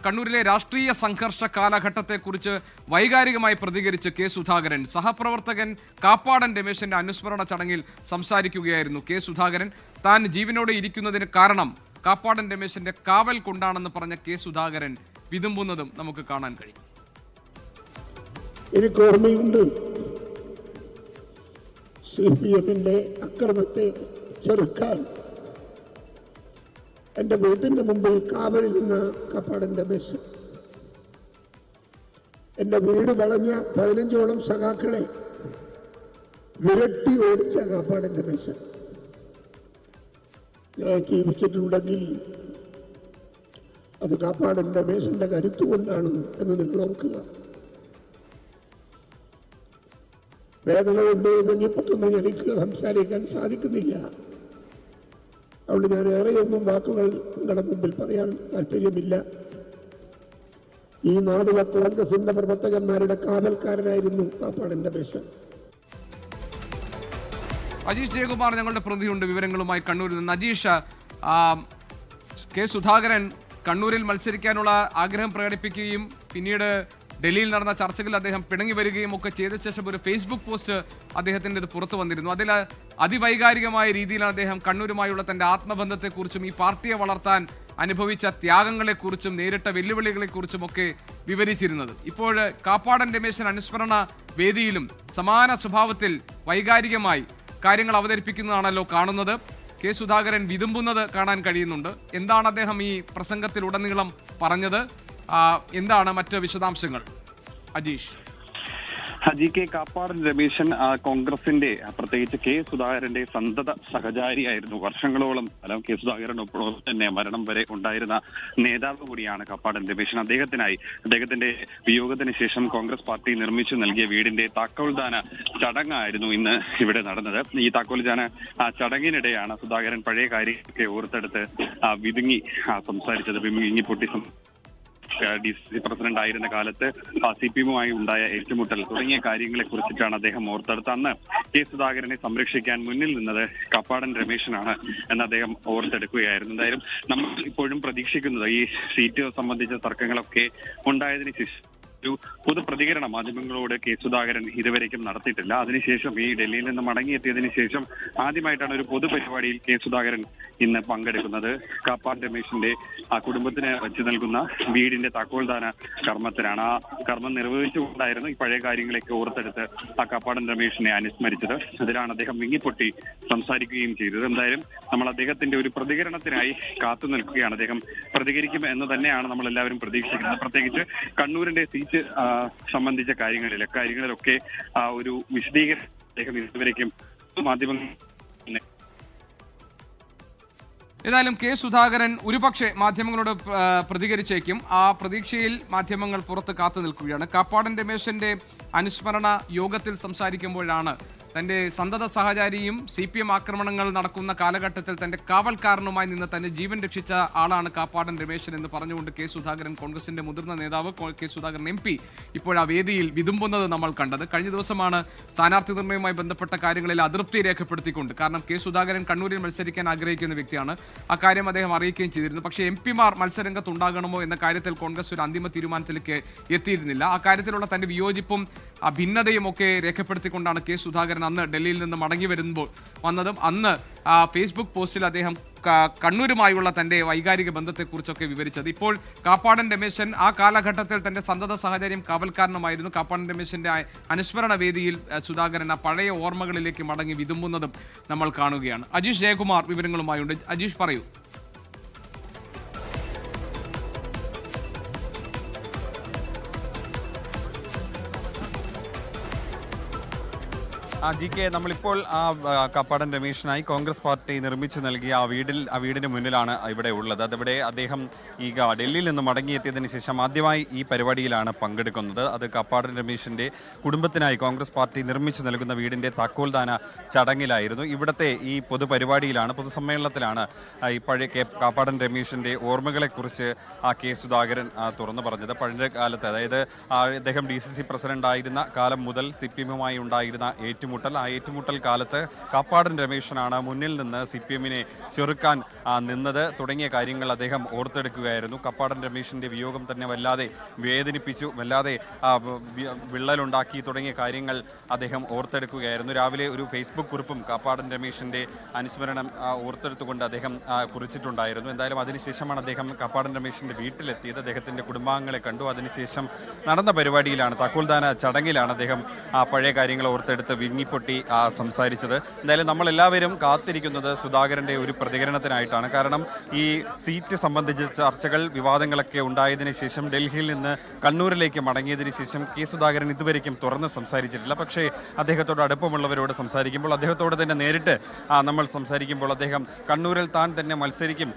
കണ്ണൂരിലെ രാഷ്ട്രീയ സംഘർഷ കാലഘട്ടത്തെക്കുറിച്ച് വൈകാരികമായി പ്രതികരിച്ച് കെ സുധാകരൻ. സഹപ്രവർത്തകൻ കാപ്പാടൻ രമേശന്റെ അനുസ്മരണ ചടങ്ങിൽ സംസാരിക്കുകയായിരുന്നു കെ സുധാകരൻ. താൻ ജീവനോടെ ഇരിക്കുന്നതിന് കാരണം കാപ്പാടൻ രമേശന്റെ കാവൽ കൊണ്ടാണെന്ന് പറഞ്ഞ കെ സുധാകരൻ വിതുമ്പുന്നതും നമുക്ക് കാണാൻ കഴിയും. എനിക്ക് ഓർമ്മയുണ്ട്, CPM-ന്റെ അക്രമത്തെ ചെറുക്കാൻ എന്റെ വീട്ടിന്റെ മുമ്പിൽ കാവലിൽ നിന്ന് കാപ്പാടൻ രമേശൻ. എന്റെ വീട് വളഞ്ഞ 15ഓളം സഖാക്കളെ വിരട്ടി ഓടിച്ച കാപ്പാടൻ രമേശൻ. ഞാൻ ജീവിച്ചിട്ടുണ്ടെങ്കിൽ അത് കാപ്പാടൻ രമേശന്റെ കരുത്തുകൊണ്ടാണ് എന്ന് നിങ്ങൾ ഓർക്കുക. വേദന കൊണ്ട് ഇനിയിപ്പൊന്നും എനിക്ക് സംസാരിക്കാൻ സാധിക്കുന്നില്ല. അതുകൊണ്ട് ഞാൻ ഏറെയൊന്നും വാക്കുകൾ നിങ്ങളുടെ മുമ്പിൽ പറയാൻ താല്പര്യമില്ല. ഈ നാടിലെ കോൺഗ്രസിന്റെ പ്രവർത്തകന്മാരുടെ കാവൽക്കാരനായിരുന്നു കാപ്പാടൻ രമേശൻ. അജീഷ് ജയകുമാർ ഞങ്ങളുടെ പ്രതിനിധിയുണ്ട് വിവരങ്ങളുമായി കണ്ണൂരിൽ നിന്ന്. അജീഷ്, കെ സുധാകരൻ കണ്ണൂരിൽ മത്സരിക്കാനുള്ള ആഗ്രഹം പ്രകടിപ്പിക്കുകയും പിന്നീട് ഡൽഹിയിൽ നടന്ന ചർച്ചകളിൽ അദ്ദേഹം പിണങ്ങി വരികയും ഒക്കെ ചെയ്ത ശേഷം ഒരു ഫേസ്ബുക്ക് പോസ്റ്റ് അദ്ദേഹത്തിൻ്റെ പുറത്തു വന്നിരുന്നു. അതിൽ അതിവൈകാരികമായ രീതിയിലാണ് അദ്ദേഹം കണ്ണൂരുമായുള്ള തന്റെ ആത്മബന്ധത്തെക്കുറിച്ചും ഈ പാർട്ടിയെ വളർത്താൻ അനുഭവിച്ച ത്യാഗങ്ങളെക്കുറിച്ചും നേരിട്ട വെല്ലുവിളികളെക്കുറിച്ചും ഒക്കെ വിവരിച്ചിരുന്നത്. ഇപ്പോൾ കാപ്പാടൻ രമേശൻ അനുസ്മരണ വേദിയിലും സമാന സ്വഭാവത്തിൽ വൈകാരികമായി കാര്യങ്ങൾ അവതരിപ്പിക്കുന്നതാണല്ലോ കാണുന്നത്. കെ സുധാകരൻ വിതുമ്പുന്നത് കാണാൻ കഴിയുന്നുണ്ട്. എന്താണ് അദ്ദേഹം ഈ പ്രസംഗത്തിലുടനീളം പറഞ്ഞത്? എന്താണ് മറ്റ് വിശദാംശങ്ങൾ അജീഷ്? കെ കാപ്പാടൻ രമേശൻ കോൺഗ്രസിന്റെ പ്രത്യേകിച്ച് കെ സുധാകരന്റെ സന്തത സഹചാരിയായിരുന്നു. വർഷങ്ങളോളം കെ സുധാകരനൊപ്പം തന്നെ മരണം വരെ ഉണ്ടായിരുന്ന നേതാവ് കൂടിയാണ് കാപ്പാടൻ രമേശൻ. അദ്ദേഹത്തിന്റെ വിയോഗത്തിന് ശേഷം കോൺഗ്രസ് പാർട്ടി നിർമ്മിച്ചു നൽകിയ വീടിന്റെ താക്കോൽദാന ചടങ്ങായിരുന്നു ഇന്ന് ഇവിടെ നടന്നത്. ഈ താക്കോൽദാന ചടങ്ങിനിടെയാണ് സുധാകരൻ പഴയ കാര്യങ്ങളൊക്കെ ഓർത്തെടുത്ത് വിതുങ്ങി സംസാരിച്ചത്. വിതുങ്ങിപ്പൊട്ടി DCC പ്രസിഡന്റ് ആയിരുന്ന കാലത്ത് CPM-മായി ഉണ്ടായ ഏറ്റുമുട്ടൽ തുടങ്ങിയ കാര്യങ്ങളെ കുറിച്ചിട്ടാണ് അദ്ദേഹം ഓർത്തെടുത്ത്. അന്ന് കെ സുധാകരനെ സംരക്ഷിക്കാൻ മുന്നിൽ നിന്നത് കാപ്പാടൻ രമേശനാണ് എന്ന് അദ്ദേഹം ഓർത്തെടുക്കുകയായിരുന്നു. എന്തായാലും നമ്മൾ ഇപ്പോഴും പ്രതീക്ഷിക്കുന്നത് ഈ സീറ്റ് സംബന്ധിച്ച തർക്കങ്ങളൊക്കെ ഉണ്ടായതിനു ശേഷം ഒരു പൊതുപ്രതികരണം മാധ്യമങ്ങളോട് കെ സുധാകരൻ ഇതുവരേക്കും നടത്തിയിട്ടില്ല. അതിനുശേഷം ഈ ഡൽഹിയിൽ നിന്ന് മടങ്ങിയെത്തിയതിനു ശേഷം ആദ്യമായിട്ടാണ് ഒരു പൊതുപരിപാടിയിൽ കെ സുധാകരൻ ഇന്ന് പങ്കെടുക്കുന്നത്. കാപ്പാടൻ രമേശന്റെ കുടുംബത്തിന് വെച്ച് നൽകുന്ന വീടിന്റെ താക്കോൽദാന കർമ്മത്തിനാണ്. ആ കർമ്മം നിർവഹിച്ചുകൊണ്ടായിരുന്നു ഈ പഴയ കാര്യങ്ങളൊക്കെ ഓർത്തെടുത്ത് കാപ്പാടൻ രമേശനെ അനുസ്മരിച്ചത്. അതിലാണ് അദ്ദേഹം വിങ്ങിപ്പൊട്ടി സംസാരിക്കുകയും ചെയ്തത്. എന്തായാലും നമ്മൾ അദ്ദേഹത്തിന്റെ ഒരു പ്രതികരണത്തിനായി കാത്തു നിൽക്കുകയാണ്. അദ്ദേഹം പ്രതികരിക്കും എന്ന് തന്നെയാണ് നമ്മൾ എല്ലാവരും പ്രതീക്ഷിക്കുന്നത്. പ്രത്യേകിച്ച് കണ്ണൂരിന്റെ സീറ്റ് സംബന്ധിച്ച കാര്യങ്ങളിലൊക്കെ ഒരു വിശദീകരണം അദ്ദേഹം ഇതുവരേക്കും മാധ്യമങ്ങൾ. ഏതായാലും കെ സുധാകരൻ ഒരുപക്ഷെ മാധ്യമങ്ങളോട് പ്രതികരിച്ചേക്കും. ആ പ്രതീക്ഷയിൽ മാധ്യമങ്ങൾ പുറത്ത് കാത്തു നിൽക്കുകയാണ്. കാപ്പാടൻ രമേശന്റെ അനുസ്മരണ യോഗത്തിൽ സംസാരിക്കുമ്പോഴാണ് തന്റെ സന്തത സഹചാരിയും CPM ആക്രമണങ്ങൾ നടക്കുന്ന കാലഘട്ടത്തിൽ തന്റെ കാവൽക്കാരനുമായി നിന്ന് തന്നെ ജീവൻ രക്ഷിച്ച ആളാണ് കാപ്പാടൻ രമേശൻ എന്ന് പറഞ്ഞുകൊണ്ട് കെ സുധാകരൻ, കോൺഗ്രസിന്റെ മുതിർന്ന നേതാവ് കെ സുധാകരൻ MP ഇപ്പോൾ ആ വേദിയിൽ വിതുമ്പുന്നത് നമ്മൾ കണ്ടത്. കഴിഞ്ഞ ദിവസമാണ് സ്ഥാനാർത്ഥി നിർണ്ണയവുമായി ബന്ധപ്പെട്ട കാര്യങ്ങളിൽ അതൃപ്തി രേഖപ്പെടുത്തിക്കൊണ്ട്, കാരണം കെ സുധാകരൻ കണ്ണൂരിൽ മത്സരിക്കാൻ ആഗ്രഹിക്കുന്ന വ്യക്തിയാണ്, ആ കാര്യം അദ്ദേഹം അറിയിക്കുകയും ചെയ്തിരുന്നു. പക്ഷേ MP-മാർ മത്സരരംഗത്തുണ്ടാകണമോ എന്ന കാര്യത്തിൽ കോൺഗ്രസ് ഒരു അന്തിമ തീരുമാനത്തിലേക്ക് എത്തിയിരുന്നില്ല. ആ കാര്യത്തിലുള്ള തന്റെ വിയോജിപ്പും ഭിന്നതയും ഒക്കെ രേഖപ്പെടുത്തിക്കൊണ്ടാണ് കെ സുധാകരൻ അന്ന് ഡൽഹിയിൽ നിന്ന് മടങ്ങി വന്നതും അന്ന് ഫേസ്ബുക്ക് പോസ്റ്റിൽ അദ്ദേഹം കണ്ണൂരുമായുള്ള തന്റെ വൈകാരിക ബന്ധത്തെക്കുറിച്ചൊക്കെ വിവരിച്ചത്. ഇപ്പോൾ കാപ്പാടൻ രമേശൻ ആ കാലഘട്ടത്തിൽ തന്റെ സന്തത സഹചര്യം കാവൽക്കാരനുമായിരുന്നു. കാപ്പാടൻ രമേശന്റെ അനുസ്മരണ വേദിയിൽ സുധാകരൻ ആ പഴയ ഓർമ്മകളിലേക്ക് മടങ്ങി വിതുമ്പുന്നതും നമ്മൾ കാണുകയാണ്. അജീഷ് ജയകുമാർ വിവരങ്ങളുമായുണ്ട്. അജീഷ്, പറയൂ. GK, നമ്മളിപ്പോൾ കാപ്പാടൻ രമേശനായി കോൺഗ്രസ് പാർട്ടി നിർമ്മിച്ചു നൽകിയ ആ വീടിന് മുന്നിലാണ് ഇവിടെ ഉള്ളത്. അതിവിടെ അദ്ദേഹം ഈ ഡൽഹിയിൽ നിന്ന് മടങ്ങിയെത്തിയതിനു ശേഷം ആദ്യമായി ഈ പരിപാടിയിലാണ് പങ്കെടുക്കുന്നത്. അത് കാപ്പാടൻ രമേശിന്റെ കുടുംബത്തിനായി കോൺഗ്രസ് പാർട്ടി നിർമ്മിച്ചു നൽകുന്ന വീടിന്റെ താക്കോൽദാന ചടങ്ങിലായിരുന്നു. ഇവിടുത്തെ ഈ പൊതുസമ്മേളനത്തിലാണ് ഈ പഴയ കാപ്പാടൻ രമേശിന്റെ ഓർമ്മകളെക്കുറിച്ച് കെ സുധാകരൻ തുറന്നു പറഞ്ഞത്. പഴയ കാലത്ത്, അതായത് അദ്ദേഹം DCC പ്രസിഡന്റ് ആയിരുന്ന കാലം മുതൽ CPM-മായി ഉണ്ടായിരുന്ന ഏറ്റുമുട്ടൽ ഏറ്റുമുട്ടൽ. ആ ഏറ്റുമുട്ടൽ കാലത്ത് കാപ്പാടൻ രമേശനാണ് മുന്നിൽ നിന്ന് CPM-നെ ചെറുക്കാൻ നിന്നത് തുടങ്ങിയ കാര്യങ്ങൾ അദ്ദേഹം ഓർത്തെടുക്കുകയായിരുന്നു. കാപ്പാടൻ രമേശിന്റെ വിയോഗം തന്നെ വല്ലാതെ വേദനിപ്പിച്ചു, വല്ലാതെ വിള്ളലുണ്ടാക്കി തുടങ്ങിയ കാര്യങ്ങൾ അദ്ദേഹം ഓർത്തെടുക്കുകയായിരുന്നു. രാവിലെ ഒരു ഫേസ്ബുക്ക് കുറിപ്പും കാപ്പാടൻ രമേശിന്റെ അനുസ്മരണം ഓർത്തെടുത്തുകൊണ്ട് അദ്ദേഹം കുറിച്ചിട്ടുണ്ടായിരുന്നു. എന്തായാലും അതിനുശേഷമാണ് അദ്ദേഹം കാപ്പാടൻ രമേശിന്റെ വീട്ടിലെത്തിയത്. അദ്ദേഹത്തിന്റെ കുടുംബാംഗങ്ങളെ കണ്ടു. അതിനുശേഷം നടന്ന പരിപാടിയിലാണ്, താക്കോൽദാന ചടങ്ങിലാണ് അദ്ദേഹം പഴയ കാര്യങ്ങൾ ഓർത്തെടുത്ത് വിങ്ങിപ്പൊട്ടി സംസാരിച്ചത്. എന്തായാലും നമ്മളെല്ലാവരും കാത്തിരിക്കുന്നത് സുധാകരന്റെ ഒരു പ്രതികരണത്തിനായിട്ടാണ്. കാരണം ഈ സീറ്റ് സംബന്ധിച്ച ചർച്ചകൾ, വിവാദങ്ങളൊക്കെ ഉണ്ടായതിനു ശേഷം ഡൽഹിയിൽ നിന്ന് കണ്ണൂരിലേക്ക് മടങ്ങിയതിനു ശേഷം കെ സുധാകരൻ ഇതുവരെയ്ക്കും തുറന്ന് സംസാരിച്ചിട്ടില്ല. പക്ഷേ അദ്ദേഹത്തോട് അടുപ്പമുള്ളവരോട് സംസാരിക്കുമ്പോൾ, അദ്ദേഹത്തോട് തന്നെ നേരിട്ട് നമ്മൾ സംസാരിക്കുമ്പോൾ അദ്ദേഹം കണ്ണൂരിൽ താൻ തന്നെ മത്സരിക്കും,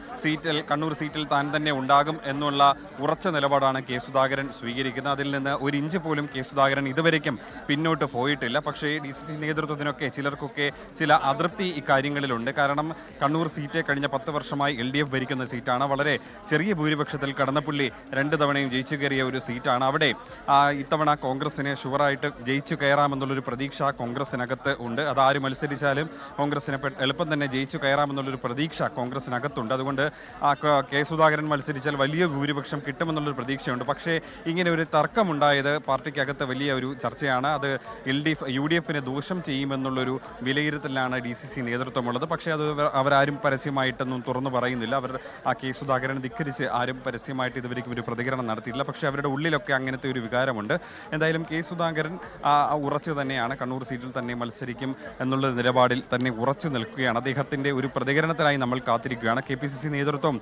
കണ്ണൂർ സീറ്റിൽ താൻ തന്നെ ഉണ്ടാകും എന്നുള്ള ഉറച്ച നിലപാടാണ് കെ സുധാകരൻ സ്വീകരിക്കുന്നത്. അതിൽ നിന്ന് ഒരു ഇഞ്ച് പോലും കെ സുധാകരൻ ഇതുവരെയ്ക്കും പിന്നോട്ട് പോയിട്ടില്ല. പക്ഷേ DCC നേതൃത്വത്തിനൊക്കെ ചിലർക്കൊക്കെ ചില അതൃപ്തി ഇക്കാര്യങ്ങളിലുണ്ട്. കാരണം കണ്ണൂർ സീറ്റ് കഴിഞ്ഞ 10 വർഷമായി LDF ഭരിക്കുന്ന സീറ്റാണ്. വളരെ ചെറിയ ഭൂരിപക്ഷത്തിൽ കടന്നപ്പള്ളി 2 തവണയും ജയിച്ചു കയറിയ ഒരു സീറ്റാണ്. അവിടെ ഇത്തവണ കോൺഗ്രസിന് ഷുവറായിട്ട് ജയിച്ചു കയറാമെന്നുള്ളൊരു പ്രതീക്ഷ കോൺഗ്രസിനകത്ത് ഉണ്ട്. അതാര് മത്സരിച്ചാലും കോൺഗ്രസിനെ എളുപ്പം തന്നെ ജയിച്ചു കയറാമെന്നുള്ളൊരു പ്രതീക്ഷ കോൺഗ്രസിനകത്തുണ്ട്. അതുകൊണ്ട് കെ സുധാകരൻ മത്സരിച്ചാൽ വലിയ ഭൂരിപക്ഷം കിട്ടുമെന്നുള്ളൊരു പ്രതീക്ഷയുണ്ട്. പക്ഷേ ഇങ്ങനെ ഒരു തർക്കമുണ്ടായത് പാർട്ടിക്കകത്ത് വലിയ ഒരു ചർച്ചയാണ്. അത് UDF-ന് ദോഷം ചെയ്യുമെന്നുള്ളൊരു വിലയിരുത്തലാണ് DCC നേതൃത്വമുള്ളത്. പക്ഷേ അത് അവരാരും പരസ്യമായിട്ടൊന്നും തുറന്നു പറയുന്നില്ല. അവർ കെ സുധാകരൻ ധിക്കരിച്ച് ആരും പരസ്യമായിട്ട് ഇതുവരെയും ഒരു പ്രതികരണം നടത്തിയില്ല. പക്ഷേ അവരുടെ ഉള്ളിലൊക്കെ അങ്ങനത്തെ ഒരു വികാരമുണ്ട്. എന്തായാലും കെ സുധാകരൻ ഉറച്ചു തന്നെയാണ്, കണ്ണൂർ സീറ്റിൽ തന്നെ മത്സരിക്കും എന്നുള്ള നിലപാടിൽ തന്നെ ഉറച്ചു നിൽക്കുകയാണ്. അദ്ദേഹത്തിന്റെ ഒരു പ്രതികരണത്തിനായി നമ്മൾ കാത്തിരിക്കുകയാണ്. KPCC നേതൃത്വം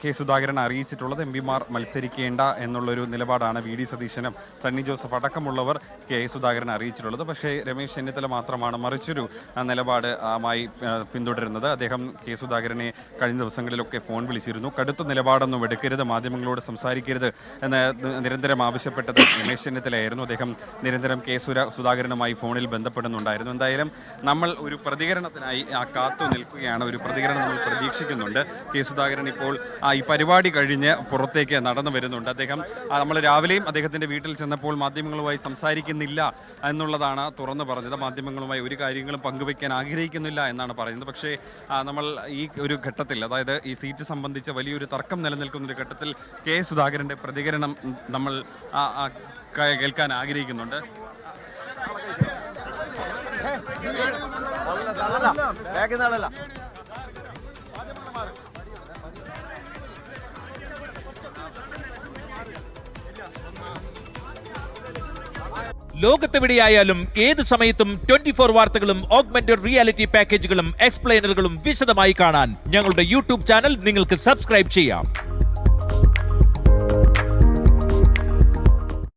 കെ സുധാകരൻ അറിയിച്ചിട്ടുള്ളത് MP-മാർ മത്സരിക്കേണ്ട എന്നുള്ളൊരു നിലപാടാണ്. VD സതീശനും സണ്ണി ജോസഫ് അടക്കമുള്ളവർ കെ സുധാകരൻ അറിയിച്ചിട്ടുള്ളത്. പക്ഷേ രമേശ് ചെന്നിത്തല മാത്രമാണ് മറിച്ചൊരു നിലപാട് പിന്തുടരുന്നത്. അദ്ദേഹം കെ സുധാകരനെ കഴിഞ്ഞ ദിവസങ്ങളിലൊക്കെ ഫോൺ വിളിച്ചിരുന്നു. കടുത്ത നിലപാടൊന്നും എടുക്കരുത്, മാധ്യമങ്ങളോട് സംസാരിക്കരുത് എന്ന് നിരന്തരം ആവശ്യപ്പെട്ടത് രമേശ് ചെന്നിത്തലയായിരുന്നു. അദ്ദേഹം നിരന്തരം കെ സുധാകരനുമായി ഫോണിൽ ബന്ധപ്പെടുന്നുണ്ടായിരുന്നു. എന്തായാലും നമ്മൾ ഒരു പ്രതികരണത്തിനായി കാത്തു നിൽക്കുകയാണ്. ഒരു പ്രതികരണം നമ്മൾ പ്രതീക്ഷിക്കുന്നുണ്ട്. കെ സുധാകരൻ ഇപ്പോൾ ഈ പരിപാടി കഴിഞ്ഞ് പുറത്തേക്ക് നടന്നു വരുന്നുണ്ട്. അദ്ദേഹം നമ്മൾ രാവിലെയും അദ്ദേഹത്തിന്റെ വീട്ടിൽ ചെന്നപ്പോൾ മാധ്യമങ്ങളുമായി സംസാരിക്കുന്നില്ല എന്നുള്ളതാണ് തുറന്നു പറഞ്ഞത്. മാധ്യമങ്ങളുമായി ഒരു കാര്യങ്ങളും പങ്കുവയ്ക്കാൻ ആഗ്രഹിക്കുന്നില്ല എന്നാണ് പറയുന്നത്. പക്ഷേ നമ്മൾ ഈ ഒരു ഘട്ടത്തിൽ, അതായത് ഈ സീറ്റ് സംബന്ധിച്ച വലിയൊരു തർക്കം നിലനിൽക്കുന്ന ഒരു ഘട്ടത്തിൽ കെ സുധാകരന്റെ പ്രതികരണം നമ്മൾ കേൾക്കാൻ ആഗ്രഹിക്കുന്നുണ്ട്. ലോകത്തെവിടെയായാലും ഏത് സമയത്തും 24 വാർത്തകളും ഓഗ്മെന്റഡ് റിയാലിറ്റി പാക്കേജുകളും എക്സ്പ്ലെയിനറുകളും വിശദമായി കാണാൻ ഞങ്ങളുടെ YouTube ചാനൽ നിങ്ങൾക്ക് സബ്സ്ക്രൈബ് ചെയ്യാം.